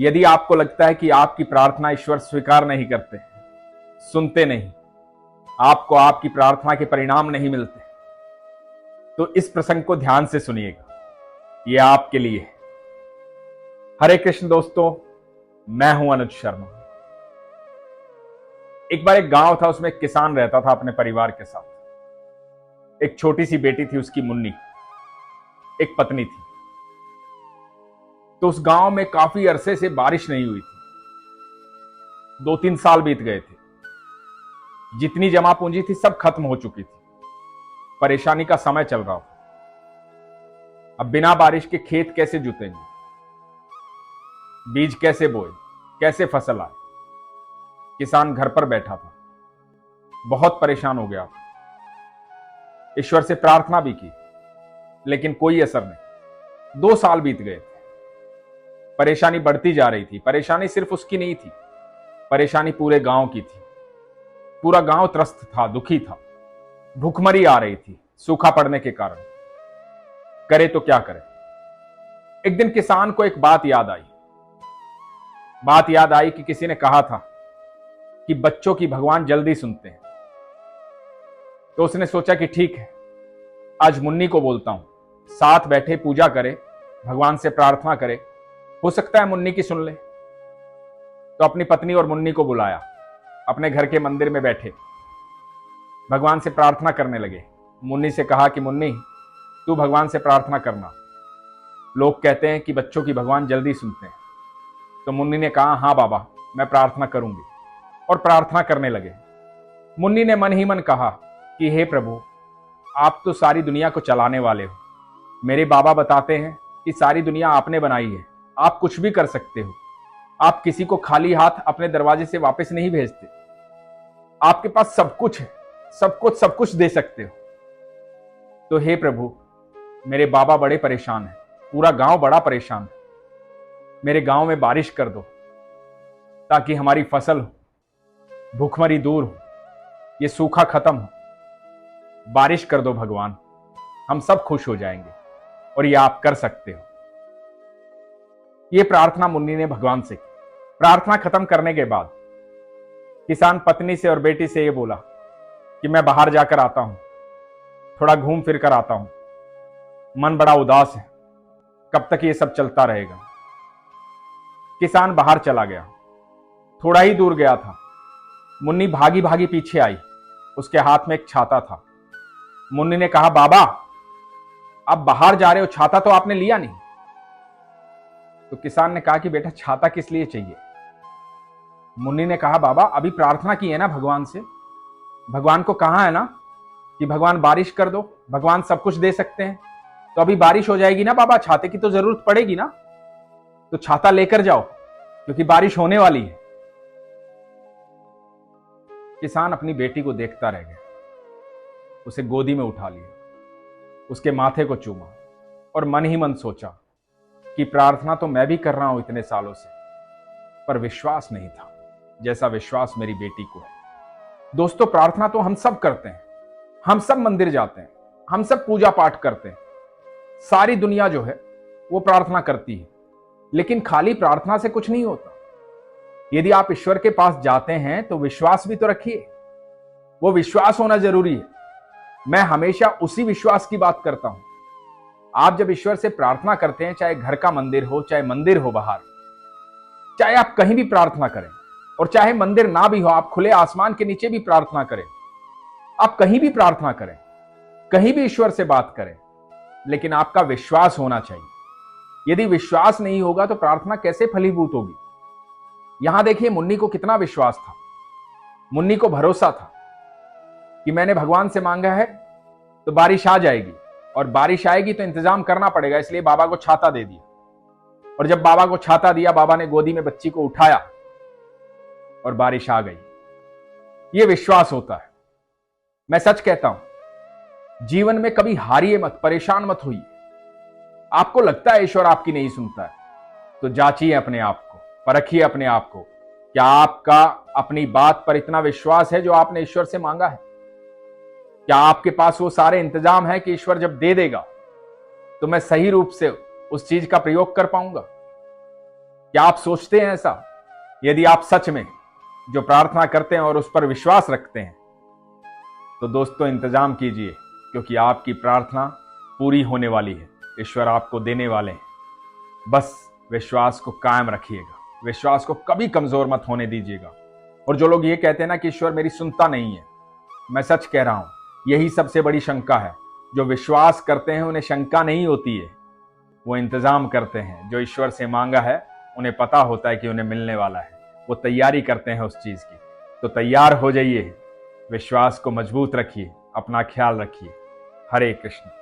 यदि आपको लगता है कि आपकी प्रार्थना ईश्वर स्वीकार नहीं करते, सुनते नहीं, आपको आपकी प्रार्थना के परिणाम नहीं मिलते, तो इस प्रसंग को ध्यान से सुनिएगा, यह आपके लिए है। हरे कृष्ण दोस्तों, मैं हूं अनुज शर्मा। एक बार एक गांव था, उसमें एक किसान रहता था अपने परिवार के साथ। एक छोटी सी बेटी थी उसकी, मुन्नी। एक पत्नी थी। तो उस गांव में काफी अरसे से बारिश नहीं हुई थी। 2-3 साल बीत गए थे। जितनी जमा पूंजी थी सब खत्म हो चुकी थी। परेशानी का समय चल रहा था। अब बिना बारिश के खेत कैसे जुतेंगे, बीज कैसे बोए, कैसे फसल आए। किसान घर पर बैठा था, बहुत परेशान हो गया। ईश्वर से प्रार्थना भी की, लेकिन कोई असर नहीं। 2 साल बीत गए थे। परेशानी बढ़ती जा रही थी। परेशानी सिर्फ उसकी नहीं थी, परेशानी पूरे गांव की थी। पूरा गांव त्रस्त था, दुखी था। भूखमरी आ रही थी सूखा पड़ने के कारण। करे तो क्या करे। एक दिन किसान को एक बात याद आई। बात याद आई कि किसी ने कहा था कि बच्चों की भगवान जल्दी सुनते हैं। तो उसने सोचा कि ठीक है, आज मुन्नी को बोलता हूं, साथ बैठे पूजा करे, भगवान से प्रार्थना करे, हो सकता है मुन्नी की सुन ले। तो अपनी पत्नी और मुन्नी को बुलाया, अपने घर के मंदिर में बैठे भगवान से प्रार्थना करने लगे। मुन्नी से कहा कि मुन्नी, तू भगवान से प्रार्थना करना, लोग कहते हैं कि बच्चों की भगवान जल्दी सुनते हैं। तो मुन्नी ने कहा, हाँ बाबा, मैं प्रार्थना करूंगी। और प्रार्थना करने लगे। मुन्नी ने मन ही मन कहा कि हे प्रभु, आप तो सारी दुनिया को चलाने वाले हो। मेरे बाबा बताते हैं कि सारी दुनिया आपने बनाई है, आप कुछ भी कर सकते हो। आप किसी को खाली हाथ अपने दरवाजे से वापस नहीं भेजते। आपके पास सब कुछ है, सब कुछ दे सकते हो। तो हे प्रभु, मेरे बाबा बड़े परेशान हैं, पूरा गांव बड़ा परेशान है। मेरे गांव में बारिश कर दो ताकि हमारी फसल हो, भूखमरी दूर हो, ये सूखा खत्म हो। बारिश कर दो भगवान, हम सब खुश हो जाएंगे। और ये आप कर सकते हो। ये प्रार्थना मुन्नी ने भगवान से की। प्रार्थना खत्म करने के बाद किसान पत्नी से और बेटी से ये बोला कि मैं बाहर जाकर आता हूं, थोड़ा घूम फिर कर आता हूं, मन बड़ा उदास है, कब तक ये सब चलता रहेगा। किसान बाहर चला गया। थोड़ा ही दूर गया था, मुन्नी भागी भागी पीछे आई। उसके हाथ में एक छाता था। मुन्नी ने कहा, बाबा आप बाहर जा रहे हो, छाता तो आपने लिया नहीं। तो किसान ने कहा कि बेटा, छाता किस लिए चाहिए। मुन्नी ने कहा, बाबा अभी प्रार्थना की है ना भगवान से, भगवान को कहा है ना कि भगवान बारिश कर दो, भगवान सब कुछ दे सकते हैं। तो अभी बारिश हो जाएगी ना बाबा, छाते की तो जरूरत पड़ेगी ना, तो छाता लेकर जाओ क्योंकि बारिश होने वाली है। किसान अपनी बेटी को देखता रह गया। उसे गोदी में उठा लिया, उसके माथे को चूमा और मन ही मन सोचा कि प्रार्थना तो मैं भी कर रहा हूं इतने सालों से, पर विश्वास नहीं था जैसा विश्वास मेरी बेटी को है। दोस्तों, प्रार्थना तो हम सब करते हैं, हम सब मंदिर जाते हैं, हम सब पूजा पाठ करते हैं, सारी दुनिया जो है वो प्रार्थना करती है। लेकिन खाली प्रार्थना से कुछ नहीं होता। यदि आप ईश्वर के पास जाते हैं तो विश्वास भी तो रखिए। वो विश्वास होना जरूरी है। मैं हमेशा उसी विश्वास की बात करता हूं। आप जब ईश्वर से प्रार्थना करते हैं, चाहे घर का मंदिर हो, चाहे मंदिर हो बाहर, चाहे आप कहीं भी प्रार्थना करें, और चाहे मंदिर ना भी हो, आप खुले आसमान के नीचे भी प्रार्थना करें, आप कहीं भी प्रार्थना करें, कहीं भी ईश्वर से बात करें, लेकिन आपका विश्वास होना चाहिए। यदि विश्वास नहीं होगा तो प्रार्थना कैसे फलीभूत होगी। यहां देखिए, मुन्नी को कितना विश्वास था। मुन्नी को भरोसा था कि मैंने भगवान से मांगा है तो बारिश आ जाएगी, और बारिश आएगी तो इंतजाम करना पड़ेगा, इसलिए बाबा को छाता दे दिया। और जब बाबा को छाता दिया, बाबा ने गोदी में बच्ची को उठाया और बारिश आ गई। यह विश्वास होता है। मैं सच कहता हूं, जीवन में कभी हारिए मत, परेशान मत होइए। आपको लगता है ईश्वर आपकी नहीं सुनता है, तो जांचिए अपने आप को, परखिए अपने आप को, क्या आपका अपनी बात पर इतना विश्वास है जो आपने ईश्वर से मांगा है। क्या आपके पास वो सारे इंतजाम है कि ईश्वर जब दे देगा तो मैं सही रूप से उस चीज का प्रयोग कर पाऊंगा। क्या आप सोचते हैं ऐसा? यदि आप सच में जो प्रार्थना करते हैं और उस पर विश्वास रखते हैं तो दोस्तों इंतजाम कीजिए, क्योंकि आपकी प्रार्थना पूरी होने वाली है। ईश्वर आपको देने वाले हैं। बस विश्वास को कायम रखिएगा, विश्वास को कभी कमजोर मत होने दीजिएगा। और जो लोग ये कहते हैं ना कि ईश्वर मेरी सुनता नहीं है, मैं सच कह रहा हूं, यही सबसे बड़ी शंका है। जो विश्वास करते हैं उन्हें शंका नहीं होती है, वो इंतजाम करते हैं। जो ईश्वर से मांगा है उन्हें पता होता है कि उन्हें मिलने वाला है, वो तैयारी करते हैं उस चीज की। तो तैयार हो जाइए, विश्वास को मजबूत रखिए, अपना ख्याल रखिए। हरे कृष्ण।